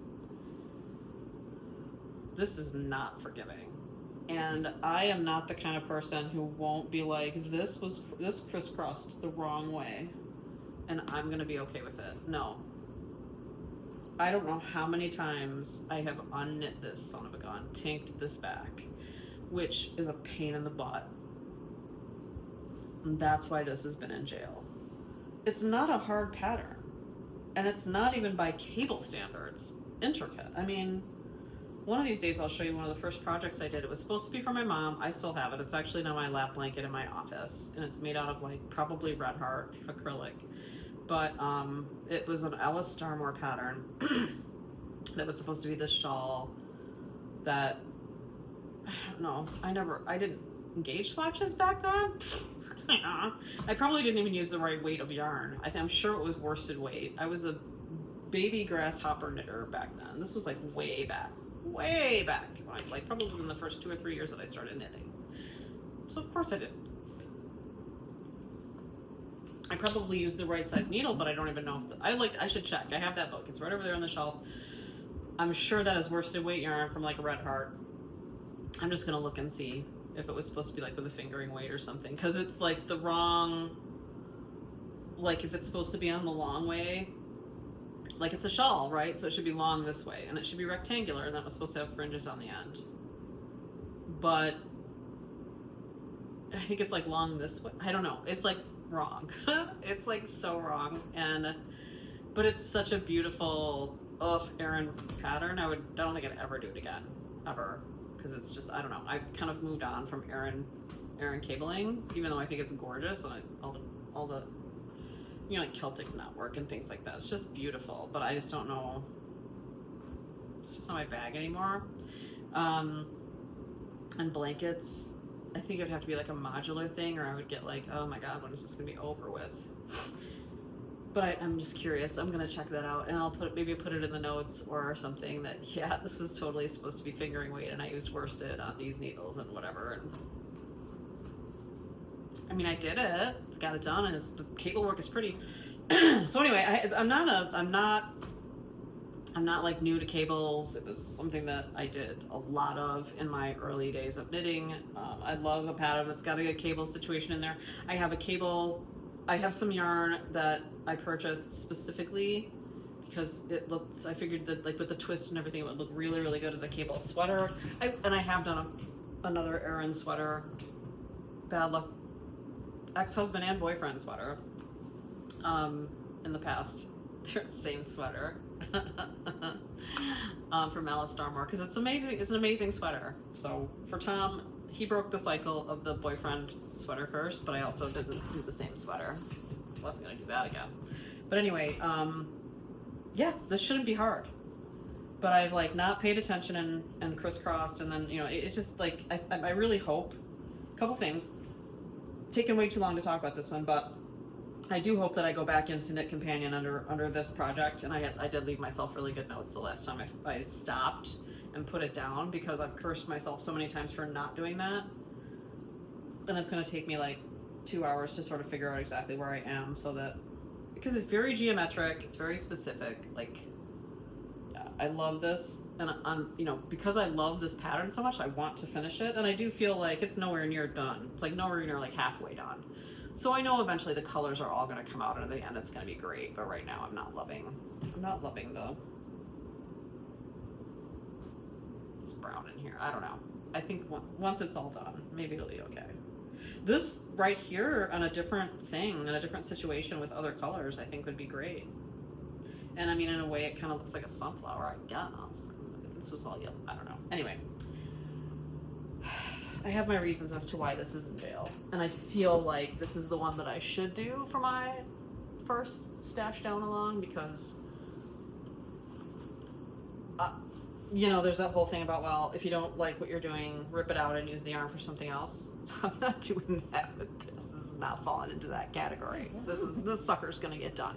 this is not forgiving. And I am not the kind of person who won't be like, this crisscrossed the wrong way and I'm gonna be okay with it. No. I don't know how many times I have unknit this son of a gun, tinked this back, which is a pain in the butt. And that's why this has been in jail. It's not a hard pattern, and it's not even by cable standards intricate. I mean, one of these days I'll show you one of the first projects I did. It was supposed to be for my mom. I still have it. It's actually now my lap blanket in my office, and it's made out of like probably Red Heart acrylic. But it was an Alice Starmore pattern that was supposed to be this shawl that, I don't know, I didn't gauge swatches back then. I probably didn't even use the right weight of yarn. I'm sure it was worsted weight. I was a baby grasshopper knitter back then. This was like way back, like probably in the first 2 or 3 years that I started knitting. So of course I did. I probably used the right size needle, but I don't even know if I should check. I have that book. It's right over there on the shelf. I'm sure that is worsted weight yarn from like a Red Heart. I'm just gonna look and see if it was supposed to be like with a fingering weight or something, because it's like the wrong, like if it's supposed to be on the long way, like it's a shawl, right? So it should be long this way, and it should be rectangular, and that was supposed to have fringes on the end. But I think it's like long this way. I don't know. It's like wrong. It's like so wrong. But it's such a beautiful, Aran pattern. I don't think I'd ever do it again, ever, because it's just, I don't know. I've kind of moved on from Aran cabling, even though I think it's gorgeous, and all the you know, like Celtic knotwork and things like that. It's just beautiful, but I just don't know. It's just not my bag anymore. And blankets, I think it would have to be like a modular thing, or I would get like, oh my god, when is this gonna be over with? But I'm just curious. I'm gonna check that out, and I'll maybe put it in the notes or something that, yeah, this was totally supposed to be fingering weight, and I used worsted on these needles and whatever. And I mean, I did it, got it done, and the cable work is pretty. So anyway, I'm not like new to cables. It was something that I did a lot of in my early days of knitting. I love a pattern that's got a good cable situation in there. I have some yarn that I purchased specifically because I figured that like with the twist and everything, it would look really, really good as a cable sweater. And I have done another Aran sweater, bad luck ex-husband and boyfriend sweater, in the past. Same sweater. From Alice Starmore, because it's amazing. It's an amazing sweater. So for Tom, he broke the cycle of the boyfriend sweater first, but I also didn't do the same sweater. Wasn't gonna do that again. But anyway, yeah, this shouldn't be hard. But I've like not paid attention and crisscrossed, and then, you know, it's just like I really hope a couple things. Taken way too long to talk about this one, but I do hope that I go back into Knit Companion under this project, and I did leave myself really good notes the last time I stopped and put it down, because I've cursed myself so many times for not doing that. Then it's going to take me like 2 hours to sort of figure out exactly where I am, so that, because it's very geometric, it's very specific. Like, yeah, I love this, and you know, because I love this pattern so much, I want to finish it, and I do feel like it's nowhere near done. It's like nowhere near like halfway done. So I know eventually the colors are all going to come out, and at the end it's going to be great. But right now I'm not loving this brown in here. I don't know. I think once it's all done, maybe it'll be okay. This right here on a different thing, in a different situation with other colors, I think would be great. And I mean, in a way, it kind of looks like a sunflower, I guess. If this was all yellow, I don't know. Anyway. I have my reasons as to why this is in jail, and I feel like this is the one that I should do for my first Stashdown-A-Long, because you know, there's that whole thing about, well, if you don't like what you're doing, rip it out and use the yarn for something else. I'm not doing that with this. This is not falling into that category. This sucker's gonna get done.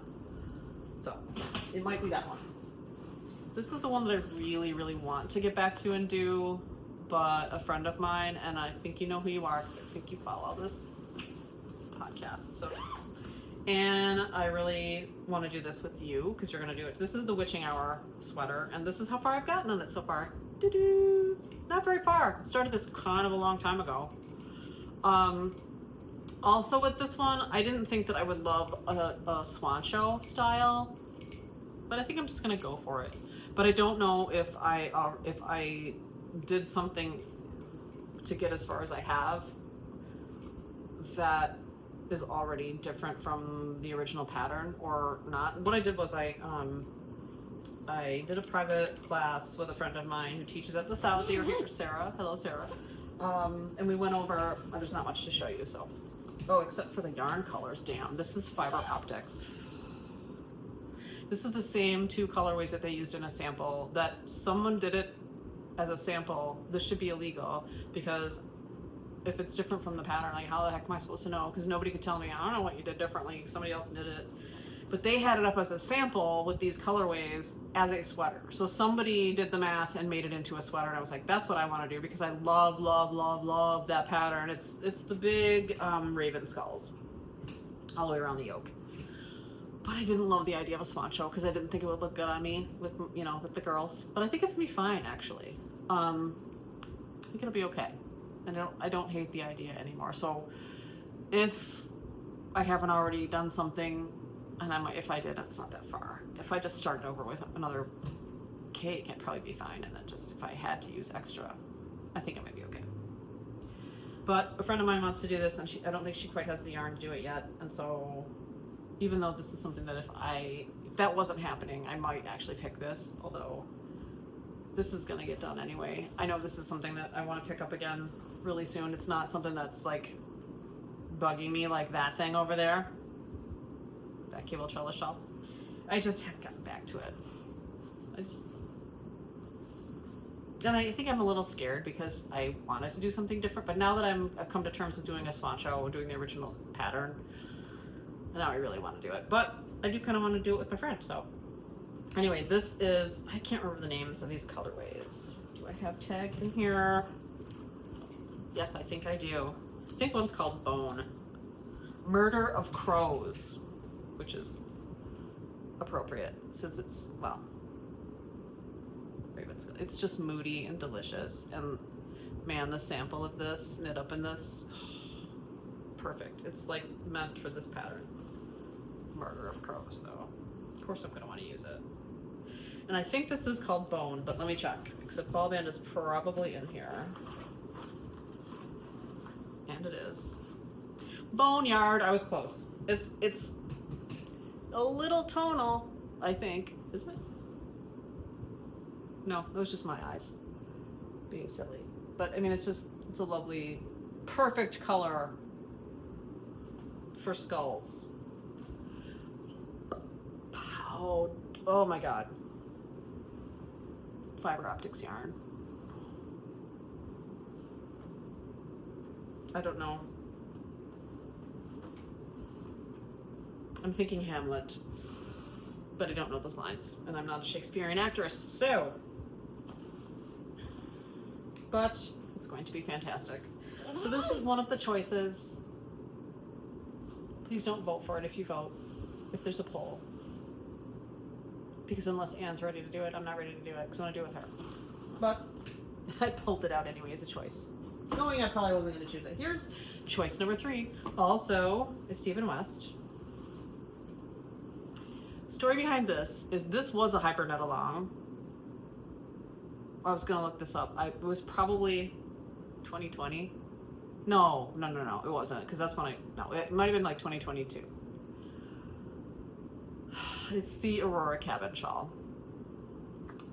So it might be that one. This is the one that I really, really want to get back to and do. But a friend of mine, and I think you know who you are, because I think you follow this podcast. So, and I really want to do this with you, because you're going to do it. This is the Witching Hour sweater, and this is how far I've gotten on it so far. Doo-doo. Not very far. I started this kind of a long time ago. Also with this one, I didn't think that I would love a swan show style, but I think I'm just going to go for it. But I don't know if I did something to get as far as I have that is already different from the original pattern or not. What I did was I did a private class with a friend of mine who teaches at the Southie, or here, Sarah. Hello, Sarah. And we went over, there's not much to show you, so. Oh, except for the yarn colors, damn. This is fiber optics. This is the same 2 colorways that they used in a sample, that someone did it as a sample. This should be illegal, because if it's different from the pattern, like how the heck am I supposed to know? Because nobody could tell me, I don't know what you did differently, somebody else did it. But they had it up as a sample with these colorways as a sweater. So somebody did the math and made it into a sweater, and I was like, that's what I want to do, because I love, love, love, love that pattern. It's the big raven skulls all the way around the yoke. But I didn't love the idea of a swancho because I didn't think it would look good on me with, you know, with the girls. But I think it's gonna be fine, actually. I think it'll be okay. And I don't hate the idea anymore. So if I haven't already done something, and if I did, it's not that far. If I just started over with another cake, I'd probably be fine. And then just if I had to use extra, I think it might be okay. But a friend of mine wants to do this, and I don't think she quite has the yarn to do it yet. And so, even though this is something that if that wasn't happening, I might actually pick this. Although this is gonna get done anyway. I know this is something that I want to pick up again really soon. It's not something that's like bugging me like that thing over there. That cable trellis shawl. I just haven't gotten back to it. And I think I'm a little scared because I wanted to do something different, but now that I've come to terms with doing a swancho, doing the original pattern, now I really want to do it. But I do kind of want to do it with my friend. So anyway, this is, I can't remember the names of these colorways. Do I have tags in here? Yes, I think I do. I think one's called Bone. Murder of Crows, which is appropriate since it's, well, it's just moody and delicious. And man, the sample of this knit up in this, perfect. It's like meant for this pattern. Murder of Crows, though. Of course I'm going to want to use it. And I think this is called Bone, but let me check. Except ball band is probably in here. And it is. Boneyard, I was close. It's a little tonal, I think. Isn't it? No, it was just my eyes being silly. But I mean, it's a lovely, perfect color for skulls. Oh my God. Fiber optics yarn. I don't know. I'm thinking Hamlet, but I don't know those lines, and I'm not a Shakespearean actress, so. But it's going to be fantastic. So this is one of the choices. Please don't vote for it if you vote, if there's a poll. Because unless Anne's ready to do it, I'm not ready to do it because I want to do it with her. But I pulled it out anyway as a choice. Knowing I probably wasn't going to choose it. Here's choice number 3. Also is Stephen West. Story behind this is this was a hyper knit along. I was going to look this up. It was probably 2020. No, it wasn't, because that's when it might have been like 2022. It's the Aurora Cabin Shawl.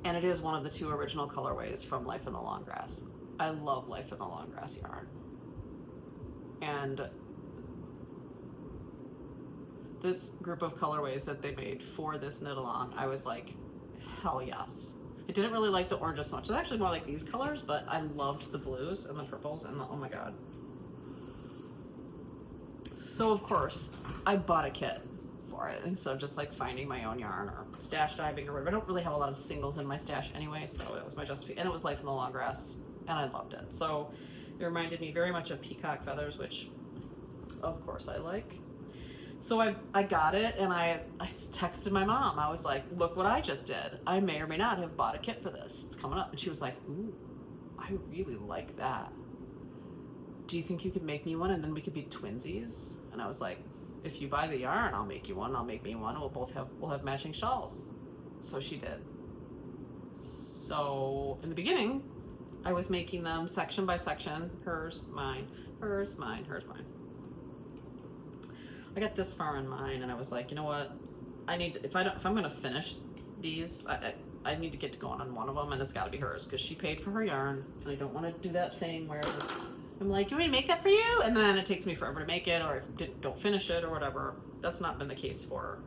And it is one of the 2 original colorways from Life in the Long Grass. I love Life in the Long Grass yarn. And this group of colorways that they made for this knit along, I was like, hell yes. I didn't really like the orange so much. It's actually more like these colors, but I loved the blues and the purples and the, oh my God. So of course, I bought a kit for it instead of just like finding my own yarn or stash diving or whatever. I don't really have a lot of singles in my stash anyway, so it was my justification. And it was Life in the Long Grass, and I loved it. So it reminded me very much of peacock feathers, which of course I like. So I got it, and I texted my mom. I was like, look what I just did. I may or may not have bought a kit for this. It's coming up. And she was like, ooh, I really like that. Do you think you could make me one, and then we could be twinsies? And I was like, if you buy the yarn, I'll make you one. I'll make me one. And we'll have matching shawls. So she did. So in the beginning, I was making them section by section. Hers, mine, hers, mine, hers, mine. I got this far in mine, and I was like, you know what? I need to, if I'm gonna finish these, I need to get to going on one of them, and it's got to be hers because she paid for her yarn. And I don't want to do that thing where I'm like, you want me to make that for you? And then it takes me forever to make it, or if don't finish it or whatever. That's not been the case for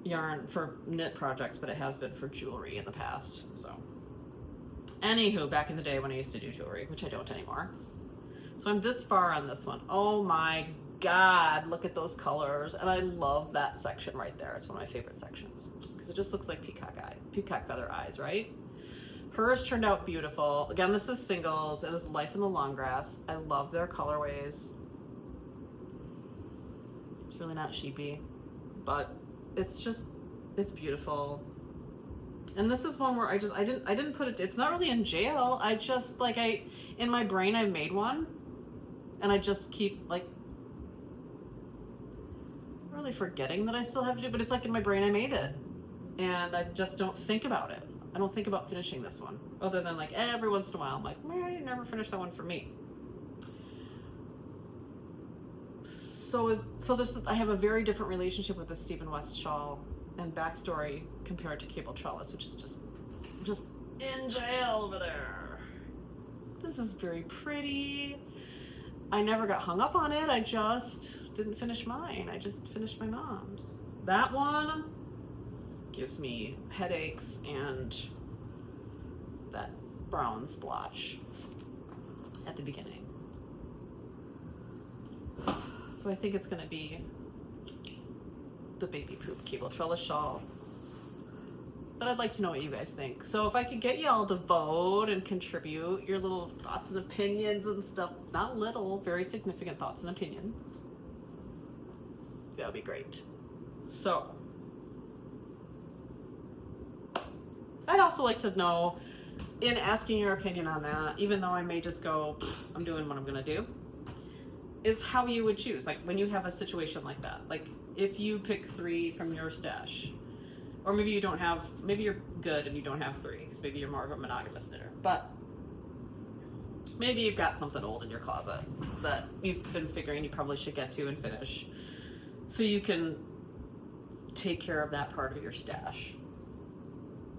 yarn for knit projects, but it has been for jewelry in the past. So, anywho, back in the day when I used to do jewelry, which I don't anymore. So I'm this far on this one. Oh my God, look at those colors. And I love that section right there. It's one of my favorite sections because it just looks like peacock feather eyes, right? Hers turned out beautiful. Again, this is singles. It is Life in the Long Grass. I love their colorways. It's really not sheepy, but it's beautiful. And this is one where I didn't put it, it's not really in jail. I just like, in my brain, I made one and I just keep like really forgetting that I still have to do, but it's like in my brain, I made it and I just don't think about it. I don't think about finishing this one other than like every once in a while. I'm like, I never finished that one for me. So I have a very different relationship with the Stephen West shawl and backstory compared to Cable Trellis, which is just in jail over there. This is very pretty. I never got hung up on it. I just didn't finish mine. I just finished my mom's. That one gives me headaches and that brown splotch at the beginning. So I think it's gonna be the baby poop Cable Trellis shawl. But I'd like to know what you guys think. So if I could get y'all to vote and contribute your little thoughts and opinions and stuff, not little, very significant thoughts and opinions, that would be great. So I'd also like to know, in asking your opinion on that, even though I may just go, I'm doing what I'm gonna do, is how you would choose. Like when you have a situation like that, like if you pick 3 from your stash, or maybe you don't have, maybe you're good and you don't have 3, because maybe you're more of a monogamous knitter, but maybe you've got something old in your closet that you've been figuring you probably should get to and finish, so you can take care of that part of your stash.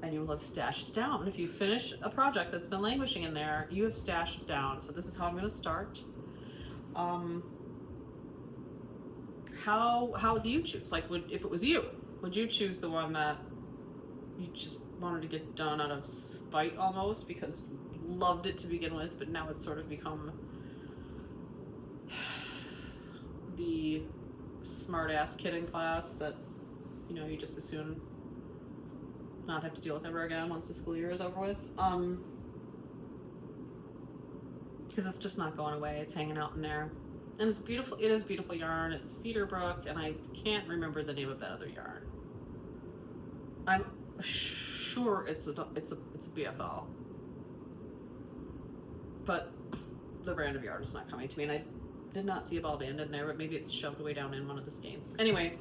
And you will have stashed down. If you finish a project that's been languishing in there, you have stashed down. So this is how I'm gonna start. How do you choose? Like, if it was you, would you choose the one that you just wanted to get done out of spite almost because you loved it to begin with, but now it's sort of become the smart-ass kid in class that, you know, you just as soon not have to deal with ever again once the school year is over with? Because it's just not going away. It's hanging out in there. And it's beautiful. It is beautiful yarn. It's Feederbrook, and I can't remember the name of that other yarn. I'm sure it's a BFL, but the brand of yarn is not coming to me, and I did not see a ball band in there, but maybe it's shoved way down in one of the skeins. Anyway,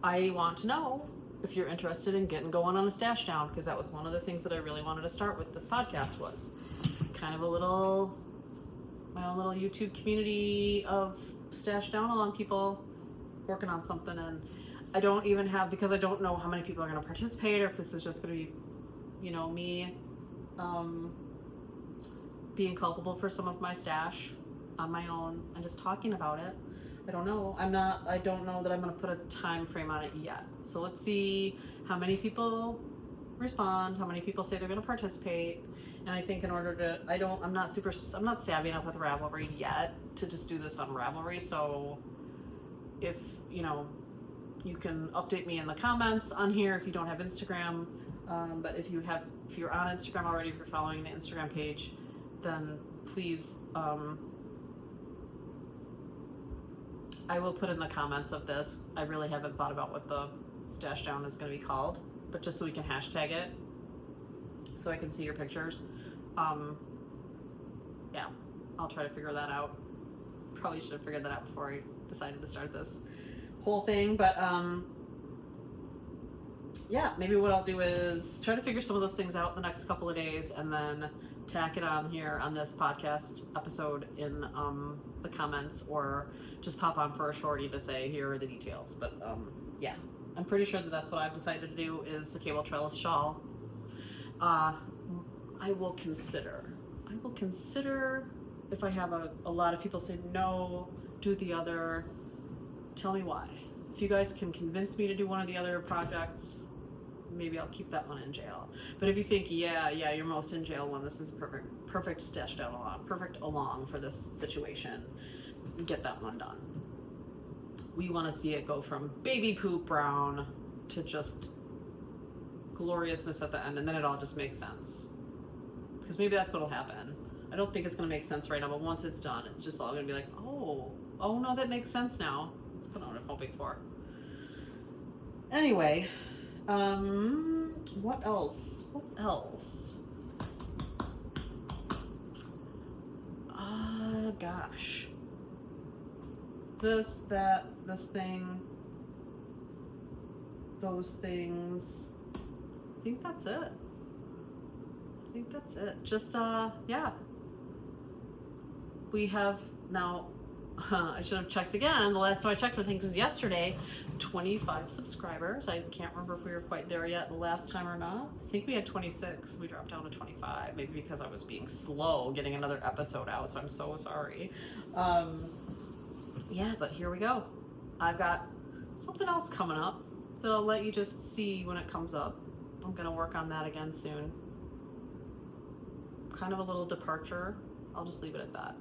I want to know if you're interested in getting going on a stash down, because that was one of the things that I really wanted to start with this podcast, was kind of my own little YouTube community of Stashdown-A-Long people working on something. And I don't even have, because I don't know how many people are going to participate, or if this is just going to be, you know, me being culpable for some of my stash on my own and just talking about it. I don't know. I don't know that I'm going to put a time frame on it yet. So let's see how many people respond, how many people say they're going to participate. And I think in order to, I'm not savvy enough with Ravelry yet to just do this on Ravelry. So if, you know, you can update me in the comments on here if you don't have Instagram. But if you're on Instagram already, if you're following the Instagram page, then please, I will put in the comments of this. I really haven't thought about what the stash down is going to be called, but just so we can hashtag it, so I can see your pictures. Yeah, I'll try to figure that out. Probably should have figured that out before I decided to start this whole thing, but yeah, maybe what I'll do is try to figure some of those things out the next couple of days, and then tack it on here on this podcast episode in the comments, or just pop on for a shorty to say here are the details. But yeah, I'm pretty sure that that's what I've decided to do, is the Cable Trellis shawl. I will consider if I have a lot of people say no, do the other, tell me why. If you guys can convince me to do one of the other projects, maybe I'll keep that one in jail. But if you think, yeah, your most in jail one, this is perfect stash down along, perfect along for this situation, get that one done. We want to see it go from baby poop brown to just gloriousness at the end, and then it all just makes sense. Because maybe that's what'll happen. I don't think it's going to make sense right now, but once it's done, it's just all going to be like, oh no, that makes sense now. That's kind of what I'm hoping for. Anyway, what else? Gosh. This, that, this thing, those things. I think that's it. Just, yeah. We have now, I should have checked again. The last time I checked, I think, was yesterday, 25 subscribers. I can't remember if we were quite there yet the last time or not. I think we had 26. We dropped down to 25, maybe because I was being slow getting another episode out, so I'm so sorry. Yeah, but here we go. I've got something else coming up that I'll let you just see when it comes up. I'm gonna work on that again soon. Kind of a little departure. I'll just leave it at that.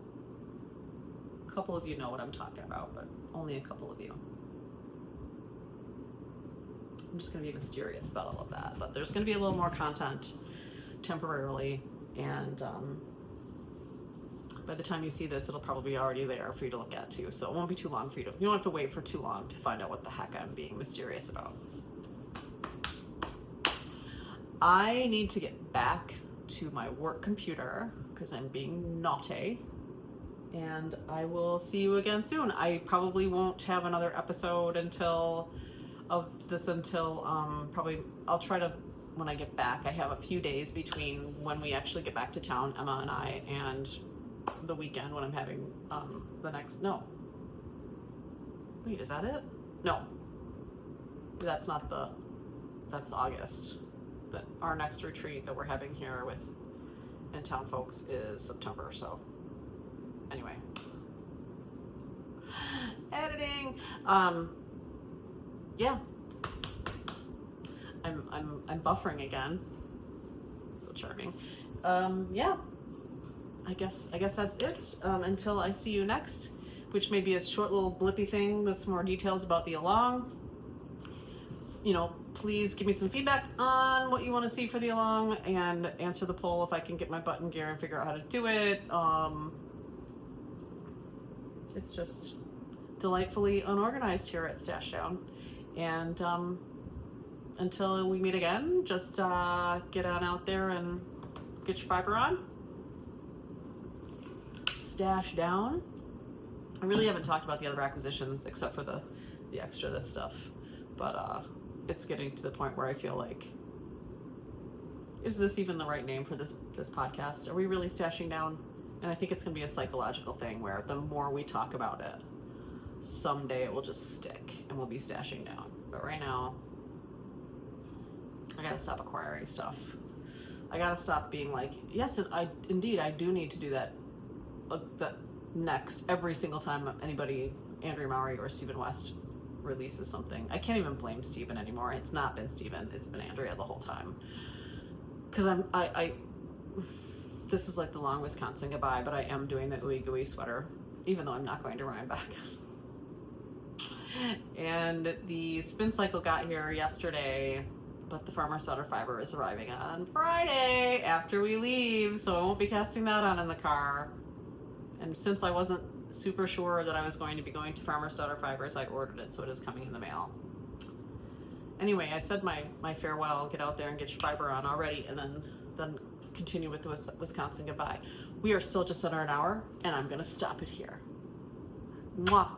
A couple of you know what I'm talking about, but only a couple of you. I'm just gonna be mysterious about all of that, but there's gonna be a little more content temporarily, and by the time you see this, it'll probably be already there for you to look at too, so it won't be too long for you don't have to wait for too long to find out what the heck I'm being mysterious about. I need to get back to my work computer because I'm being naughty, and I will see you again soon. I probably won't have another episode until probably I'll try to, when I get back. I have a few days between when we actually get back to town, Emma and I, and the weekend when I'm having wait, is that it? No, that's August. But our next retreat that we're having here with in town folks is September. So anyway, editing. Yeah, I'm buffering again. So charming. Yeah, I guess that's it. Until I see you next, which may be a short little blippy thing with some more details about the along. You know, please give me some feedback on what you want to see for the along, and answer the poll if I can get my butt in gear and figure out how to do it. It's just delightfully unorganized here at Stashdown. And until we meet again, just get on out there and get your fiber on. Stash down. I really haven't talked about the other acquisitions except for the extra this stuff, but it's getting to the point where I feel like, is this even the right name for this podcast? Are we really stashing down? And I think it's gonna be a psychological thing where the more we talk about it, someday it will just stick and we'll be stashing down. But right now, I gotta stop acquiring stuff. I gotta stop being like, yes, indeed I do need to do that next every single time anybody, Andrea Mowry or Stephen West, releases something. I can't even blame Stephen anymore. It's not been Stephen, it's been Andrea the whole time. Because this is like the long Wisconsin goodbye, but I am doing the ooey gooey sweater, even though I'm not going to Rhinebeck. And the spin cycle got here yesterday, but the Farmer's Daughter fiber is arriving on Friday after we leave, so I won't be casting that on in the car. And since I wasn't super sure that I was going to be going to Farmer's Daughter Fibers, I ordered it, so it is coming in the mail. Anyway, I said my farewell, get out there and get your fiber on already, and then continue with the Wisconsin goodbye. We are still just under an hour, and I'm gonna stop it here. Mwah.